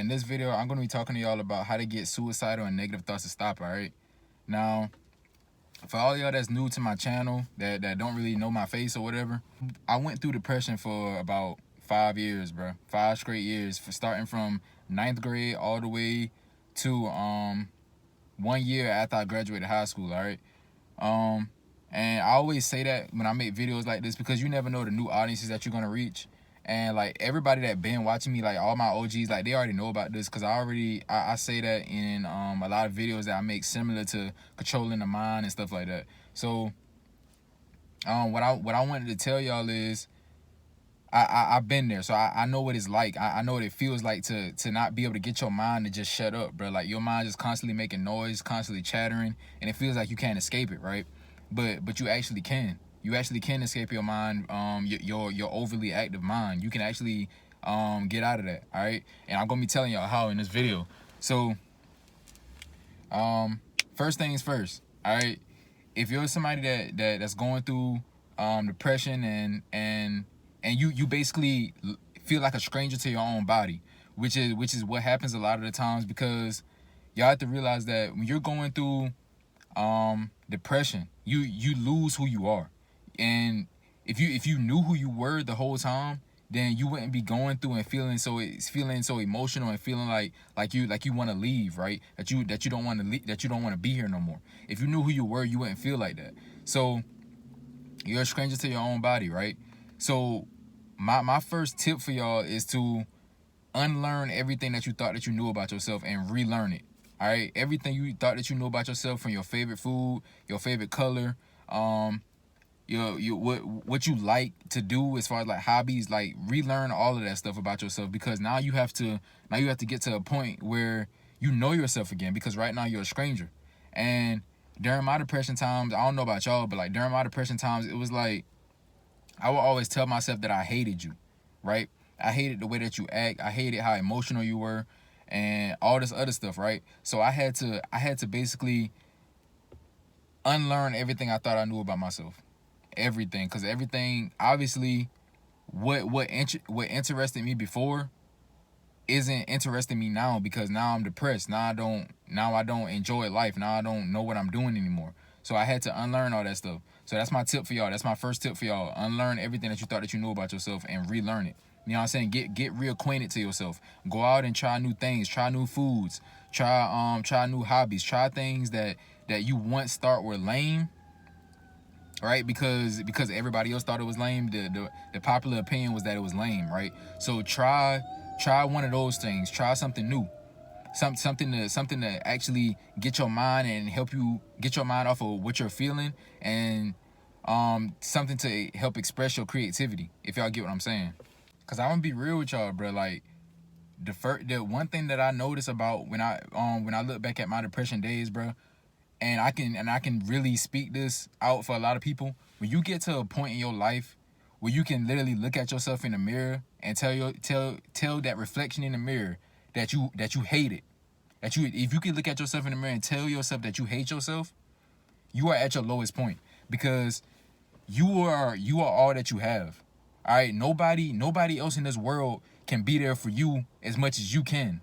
in this video, I'm going to be talking to y'all about how to get suicidal and negative thoughts to stop, all right? Now, for all y'all that's new to my channel, that don't really know my face or whatever, I went through depression for about 5 years, bro. 5 straight years, for starting from 9th grade all the way to 1 year after I graduated high school, all right? And I always say that when I make videos like this, because you never know the new audiences that you're going to reach. And like everybody that been watching me, like all my OGs, like they already know about this, because I say that in a lot of videos that I make similar to controlling the mind and stuff like that. So what I wanted to tell y'all is I've been there, so I know what it's like. I know what it feels like to not be able to get your mind to just shut up, bro. Like your mind just constantly making noise, constantly chattering, and it feels like you can't escape it, right? But you actually can. You actually can escape your mind, your overly active mind. You can actually get out of that, all right? And I'm gonna be telling y'all how in this video. So first things first, all right? If you're somebody that's going through depression and you basically feel like a stranger to your own body, which is what happens a lot of the times, because y'all have to realize that when you're going through depression, you lose who you are. And if you knew who you were the whole time, then you wouldn't be going through and feeling so emotional and feeling like you want to leave, right? That you don't want to leave, that you don't want to be here no more. If you knew who you were, you wouldn't feel like that. So you're a stranger to your own body, right? So my first tip for y'all is to unlearn everything that you thought that you knew about yourself and relearn it. All right, everything you thought that you knew about yourself, from your favorite food, your favorite color, what you like to do as far as like hobbies, like relearn all of that stuff about yourself, because now you have to get to a point where you know yourself again, because right now you're a stranger. And during my depression times, I don't know about y'all, but like during my depression times, it was like I would always tell myself that I hated you, right? I hated the way that you act. I hated how emotional you were and all this other stuff, right? So I had to basically unlearn everything I thought I knew about myself. Everything, because everything, obviously, what interested me before isn't interesting me now, because now I'm depressed. Now I don't enjoy life. Now I don't know what I'm doing anymore. So I had to unlearn all that stuff. So that's my tip for y'all. That's my first tip for y'all. Unlearn everything that you thought that you knew about yourself and relearn it. You know what I'm saying? Get reacquainted to yourself. Go out and try new things. Try new foods. Try new hobbies. Try things that you once thought were lame, right? Because everybody else thought it was lame. The popular opinion was that it was lame, right? So try one of those things. Try something new. Something to actually get your mind and help you get your mind off of what you're feeling, and something to help express your creativity, if y'all get what I'm saying. Cause I'm gonna be real with y'all, bro. Like the one thing that I notice about when I look back at my depression days, bro, and I can really speak this out for a lot of people. When you get to a point in your life where you can literally look at yourself in the mirror and tell that reflection in the mirror that you hate it. If you can look at yourself in the mirror and tell yourself that you hate yourself, you are at your lowest point, because you are all that you have. All right, nobody else in this world can be there for you as much as you can.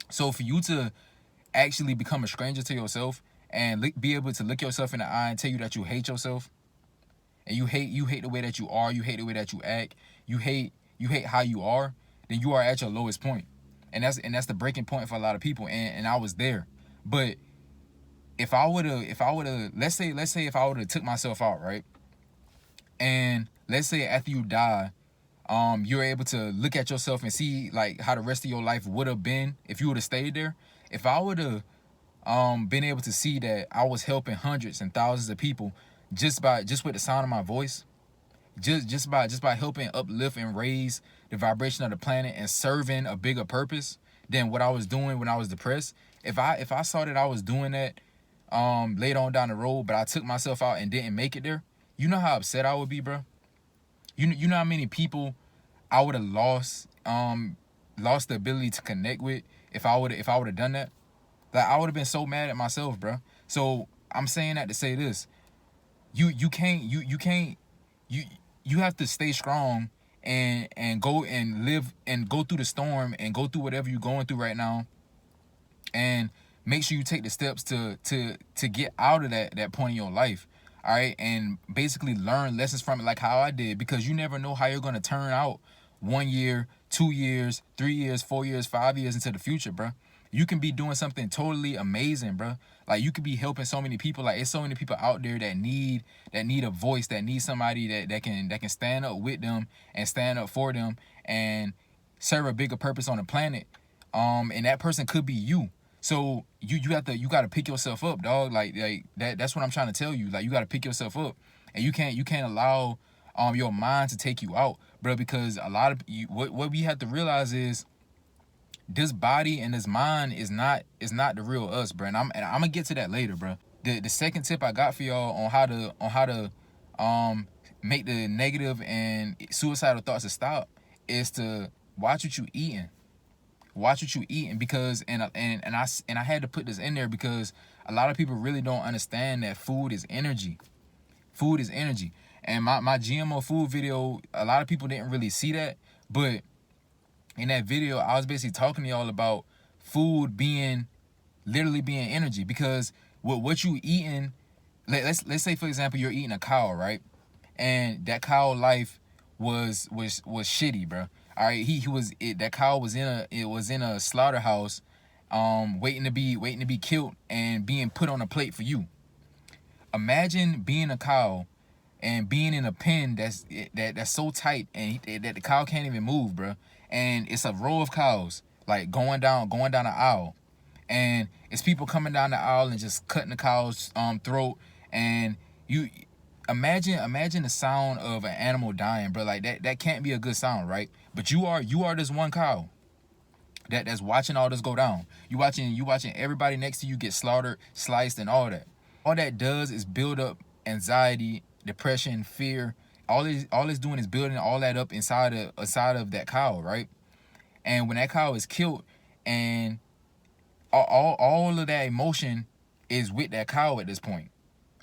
So for you to actually become a stranger to yourself and be able to look yourself in the eye and tell you that you hate yourself, and you hate the way that you are, you hate the way that you act, you hate how you are, then you are at your lowest point. And that's the breaking point for a lot of people, and I was there. But if I would have let's say if I would have took myself out, right? And let's say after you die, you're able to look at yourself and see like how the rest of your life would have been if you would have stayed there. If I would have been able to see that I was helping hundreds and thousands of people just with the sound of my voice, just by helping uplift and raise the vibration of the planet and serving a bigger purpose than what I was doing when I was depressed. If I saw that I was doing that later on down the road, but I took myself out and didn't make it there, you know how upset I would be, bro. You know how many people I would have lost the ability to connect with if I would have done that. Like I would have been so mad at myself, bro. So I'm saying that to say this: you have to stay strong and go and live and go through the storm and go through whatever you're going through right now, and make sure you take the steps to get out of that point in your life. All right, and basically learn lessons from it, like how I did, because you never know how you're gonna turn out 1 year, 2 years, 3 years, 4 years, 5 years into the future, bro. You can be doing something totally amazing, bro. Like you could be helping so many people. Like it's so many people out there that need a voice, that need somebody that can stand up with them and stand up for them and serve a bigger purpose on the planet. And that person could be you. So you gotta pick yourself up, dog. Like that's what I'm trying to tell you. Like you gotta pick yourself up, and you can't allow your mind to take you out, bro. Because a lot of what we have to realize is this body and this mind is not the real us, bro. And I'm gonna get to that later, bro. The second tip I got for y'all on how to make the negative and suicidal thoughts to stop is to watch what you eating. Watch what you eating, because and I had to put this in there because a lot of people really don't understand that food is energy. Food is energy. And my GMO food video, a lot of people didn't really see that, but in that video I was basically talking to y'all about food being literally being energy, because what you eating, let's say for example you're eating a cow, right? And that cow life was shitty, bro. All right, that cow was in a slaughterhouse, waiting to be killed and being put on a plate for you. Imagine being a cow and being in a pen that's so tight and that the cow can't even move, bro. And it's a row of cows like going down the aisle, and it's people coming down the aisle and just cutting the cow's throat. And you imagine the sound of an animal dying, bro. Like that can't be a good sound, right? But you are this one cow that's watching all this go down. You watching everybody next to you get slaughtered, sliced, and all that. All that does is build up anxiety, depression, fear. All it's doing is building all that up inside of that cow, right? And when that cow is killed, and all of that emotion is with that cow at this point.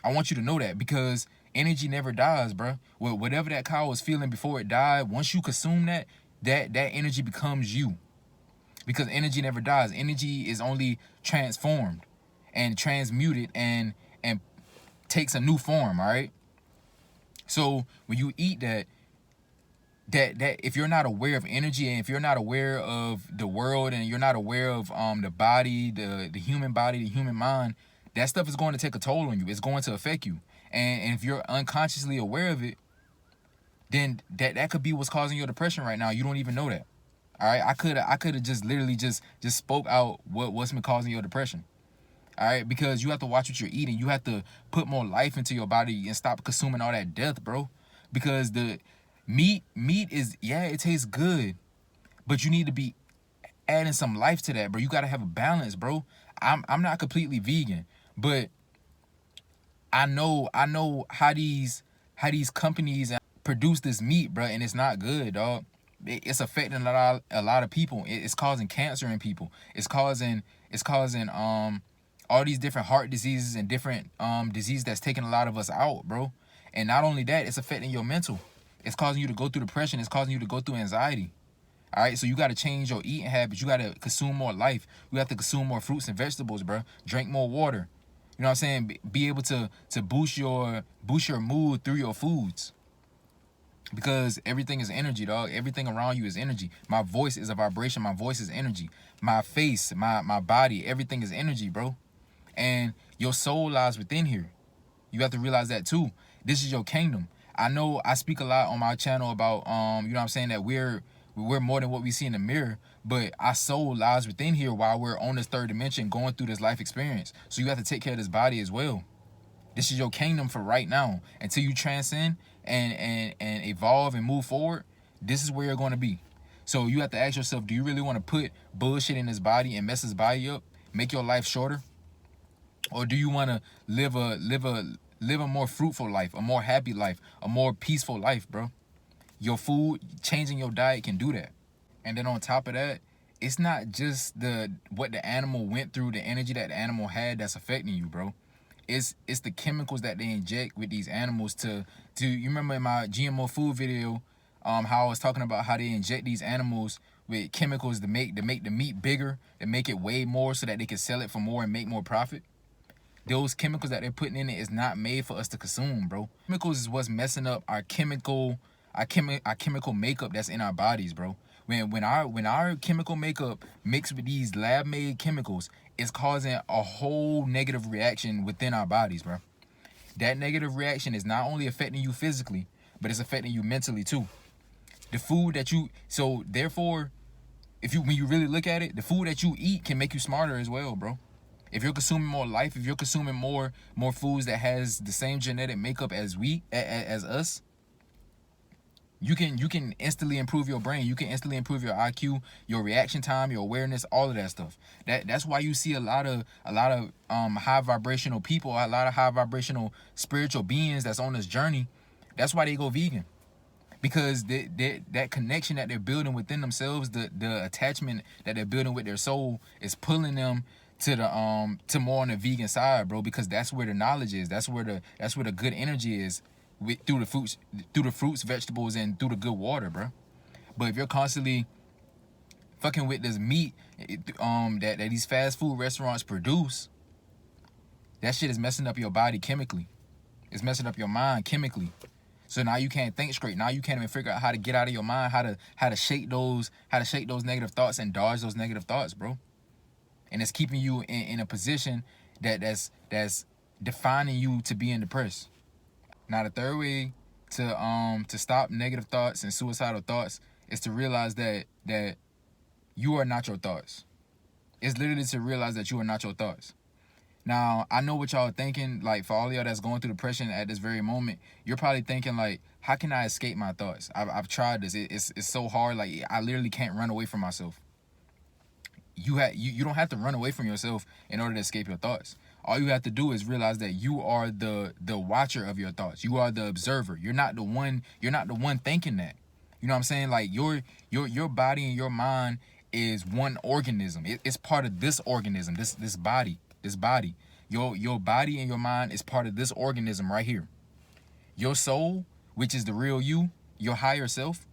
I want you to know that, because energy never dies, bro. Whatever that cow was feeling before it died, once you consume that energy becomes you. Because energy never dies. Energy is only transformed and transmuted and takes a new form, all right? So when you eat that if you're not aware of energy, and if you're not aware of the world, and you're not aware of the body, the human body, the human mind, that stuff is going to take a toll on you. It's going to affect you. And if you're unconsciously aware of it, then that could be what's causing your depression right now. You don't even know that. All right, I could have just literally just spoke out what's been causing your depression. All right, because you have to watch what you're eating. You have to put more life into your body and stop consuming all that death, bro. Because the meat is, yeah, it tastes good, but you need to be adding some life to that, bro. You gotta have a balance, bro. I'm not completely vegan, but I know how these companies produce this meat, bro, and it's not good, dog. It's affecting a lot of people. It's causing cancer in people. It's causing all these different heart diseases and different diseases that's taking a lot of us out, bro. And not only that, it's affecting your mental. It's causing you to go through depression. It's causing you to go through anxiety. All right, so you got to change your eating habits. You got to consume more life. You have to consume more fruits and vegetables, bro. Drink more water. You know what I'm saying? Be able to boost your mood through your foods. Because everything is energy, dog. Everything around you is energy. My voice is a vibration. My voice is energy. My face, my body, everything is energy, bro. And your soul lies within here. You have to realize that too. This is your kingdom. I know I speak a lot on my channel about you know what I'm saying, that we're more than what we see in the mirror, but our soul lies within here while we're on this third dimension going through this life experience. So you have to take care of this body as well. This is your kingdom for right now. Until you transcend and evolve and move forward, this is where you're going to be. So you have to ask yourself, do you really want to put bullshit in this body and mess this body up, make your life shorter? Or do you want to live a more fruitful life, a more happy life, a more peaceful life, bro? Your food, changing your diet can do that. And then on top of that, it's not just what the animal went through, the energy that the animal had that's affecting you, bro. It's the chemicals that they inject with these animals to you remember in my GMO food video, how I was talking about how they inject these animals with chemicals to make the meat bigger, to make it weigh more so that they can sell it for more and make more profit. Those chemicals that they're putting in it is not made for us to consume, bro. Chemicals is what's messing up our chemical makeup that's in our bodies, bro. When our chemical makeup mixed with these lab made chemicals, it's causing a whole negative reaction within our bodies, bro. That negative reaction is not only affecting you physically, but it's affecting you mentally too. The food that you so therefore, if you when you really look at it, the food that you eat can make you smarter as well, bro. If you're consuming more life, if you're consuming more foods that has the same genetic makeup as as us, you can instantly improve your brain. You can instantly improve your IQ, your reaction time, your awareness, all of that stuff. That's why you see a lot of high vibrational people, a lot of high vibrational spiritual beings that's on this journey. That's why they go vegan, because that connection that they're building within themselves, the attachment that they're building with their soul, is pulling them to more on the vegan side, bro. Because that's where the knowledge is. That's where the good energy is, through the fruits, vegetables, and through the good water, bro. But if you're constantly fucking with this meat, that these fast food restaurants produce, that shit is messing up your body chemically. It's messing up your mind chemically. So now you can't think straight. Now you can't even figure out how to get out of your mind, how to shake those negative thoughts and dodge those negative thoughts, bro. And it's keeping you in a position that's defining you to being depressed. Now the third way to stop negative thoughts and suicidal thoughts is to realize that you are not your thoughts. It's literally to realize that you are not your thoughts. Now, I know what y'all are thinking. Like, for all y'all that's going through depression at this very moment, you're probably thinking, like, how can I escape my thoughts? I've tried this. It's so hard. Like, I literally can't run away from myself. You don't have to run away from yourself in order to escape your thoughts. All you have to do is realize that you are the watcher of your thoughts. You are the observer. You're not the one thinking that. You know what I'm saying? Like, your body and your mind is one organism. It's part of this organism, this body. Your body and your mind is part of this organism right here. Your soul, which is the real you, your higher self,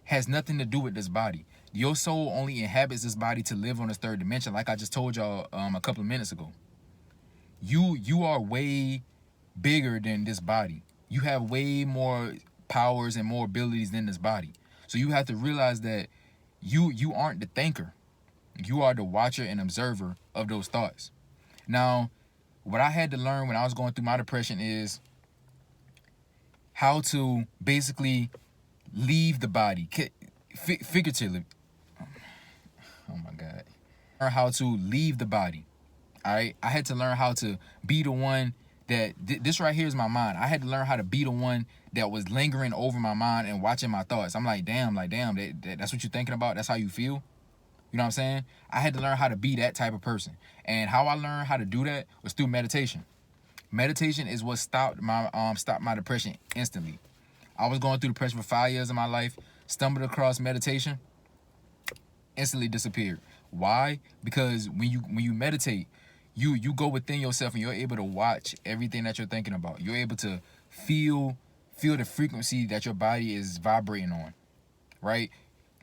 has nothing to do with this body. Your soul only inhabits this body to live on this third dimension, like I just told y'all a couple of minutes ago. You are way bigger than this body. You have way more powers and more abilities than this body. So you have to realize that you aren't the thinker. You are the watcher and observer of those thoughts. Now, what I had to learn when I was going through my depression is how to basically leave the body, figuratively. Oh my God. Learn how to leave the body. All right. I had to learn how to be the one that this right here is my mind. I had to learn how to be the one that was lingering over my mind and watching my thoughts. I'm like, damn, that's what you're thinking about. That's how you feel. You know what I'm saying? I had to learn how to be that type of person. And how I learned how to do that was through meditation. Meditation is what stopped my depression instantly. I was going through depression for 5 years of my life, stumbled across meditation, instantly disappeared. Why? Because when you meditate, you go within yourself and you're able to watch everything that you're thinking about. You're able to feel the frequency that your body is vibrating on, right?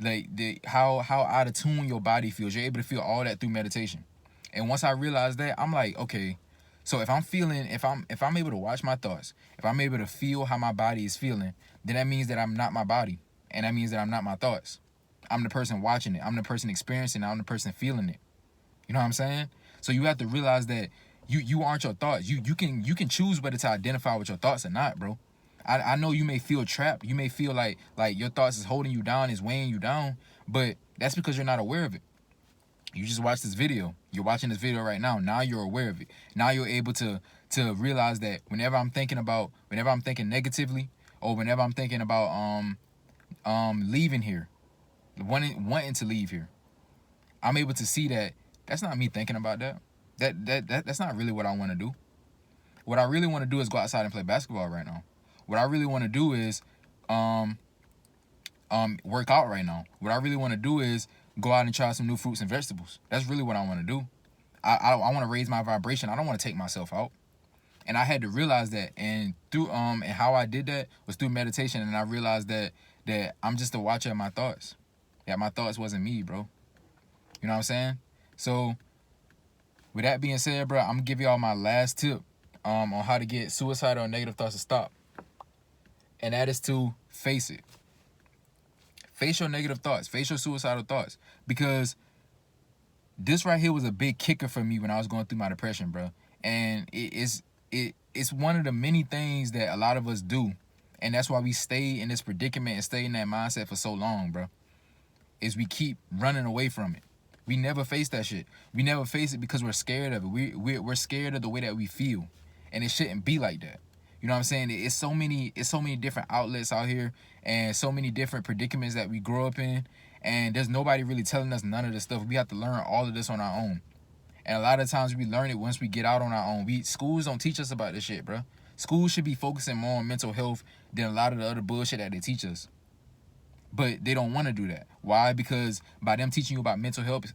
Like how out of tune your body feels. You're able to feel all that through meditation. And once I realized that, I'm like, okay, so if I'm able to watch my thoughts, if I'm able to feel how my body is feeling, then that means that I'm not my body. And that means that I'm not my thoughts. I'm the person watching it. I'm the person experiencing it. I'm the person feeling it. You know what I'm saying? So you have to realize that you aren't your thoughts. You can choose whether to identify with your thoughts or not, bro. I know you may feel trapped. You may feel like your thoughts is holding you down, is weighing you down, but that's because you're not aware of it. You just watched this video. You're watching this video right now. Now you're aware of it. Now you're able to realize that whenever I'm thinking negatively, or whenever I'm thinking about leaving here, wanting to leave here, I'm able to see that that's not me thinking about that. That's not really what I want to do. What I really want to do is go outside and play basketball right now. What I really want to do is work out right now. What I really want to do is go out and try some new fruits and vegetables. That's really what I want to do. I want to raise my vibration. I don't want to take myself out. And I had to realize that, and through and how I did that was through meditation. And I realized that that I'm just a watcher of my thoughts. That my thoughts wasn't me, bro. You know what I'm saying? So with that being said, bro, I'm gonna give y'all my last tip on how to get suicidal and negative thoughts to stop. And that is to face it. Face your negative thoughts. Face your suicidal thoughts. Because this right here was a big kicker for me when I was going through my depression, bro. And it's one of the many things that a lot of us do. And that's why we stay in this predicament and stay in that mindset for so long, bro. Is we keep running away from it. We never face that shit. We never face it because we're scared of it. We're scared of the way that we feel. And it shouldn't be like that. You know what I'm saying? It's so many different outlets out here and so many different predicaments that we grow up in. And there's nobody really telling us none of this stuff. We have to learn all of this on our own. And a lot of times we learn it once we get out on our own. Schools don't teach us about this shit, bro. Schools should be focusing more on mental health than a lot of the other bullshit that they teach us. But they don't want to do that. Why? Because by them teaching you about mental health,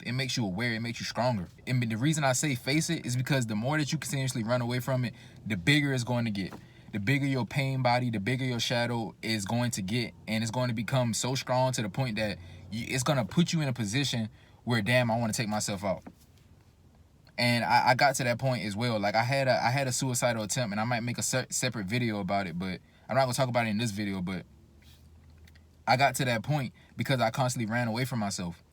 it makes you aware, it makes you stronger. And the reason I say face it is because the more that you continuously run away from it, the bigger it's going to get. The bigger your pain body, the bigger your shadow is going to get. And it's going to become so strong to the point that it's going to put you in a position where, damn, I want to take myself out. And I got to that point as well. Like I had a suicidal attempt, and I might make a separate video about it, but I'm not going to talk about it in this video, but I got to that point because I constantly ran away from myself.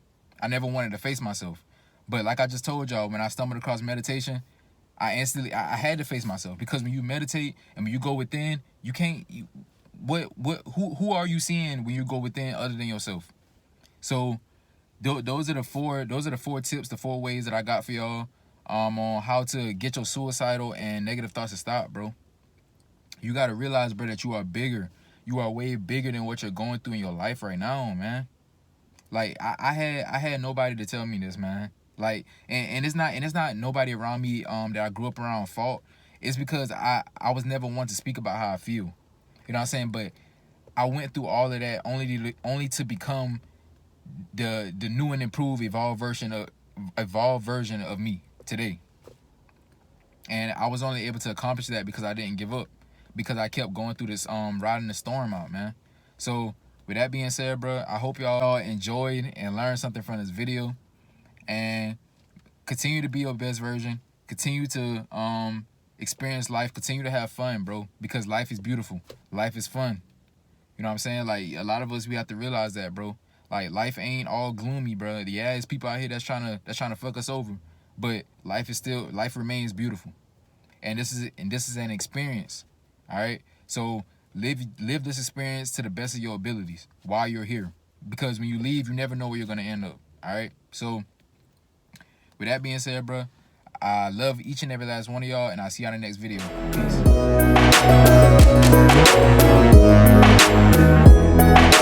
I never wanted to face myself. But like I just told y'all, when I stumbled across meditation, I had to face myself. Because when you meditate and when you go within, you can't, who are you seeing when you go within other than yourself? So those are the four tips, the 4 ways that I got for y'all on how to get your suicidal and negative thoughts to stop, bro. You got to realize, bro, that you are bigger. You are way bigger than what you're going through in your life right now, man. Like I had nobody to tell me this, man. Like and it's not nobody around me that I grew up around fault. It's because I was never one to speak about how I feel. You know what I'm saying? But I went through all of that only to become the new and improved evolved version of me today. And I was only able to accomplish that because I didn't give up. Because I kept going through this riding the storm out, man. So with that being said, bro, I hope y'all enjoyed and learned something from this video. And continue to be your best version. Continue to experience life. Continue to have fun, bro. Because life is beautiful. Life is fun. You know what I'm saying? Like a lot of us, we have to realize that, bro. Like life ain't all gloomy, bro. Yeah, there's people out here that's trying to fuck us over. But life remains beautiful. And this is an experience. All right, so live this experience to the best of your abilities while you're here, because when you leave, you never know where you're gonna end up. All right, so with that being said, bro, I love each and every last one of y'all, and I'll see y'all in the next video. Peace.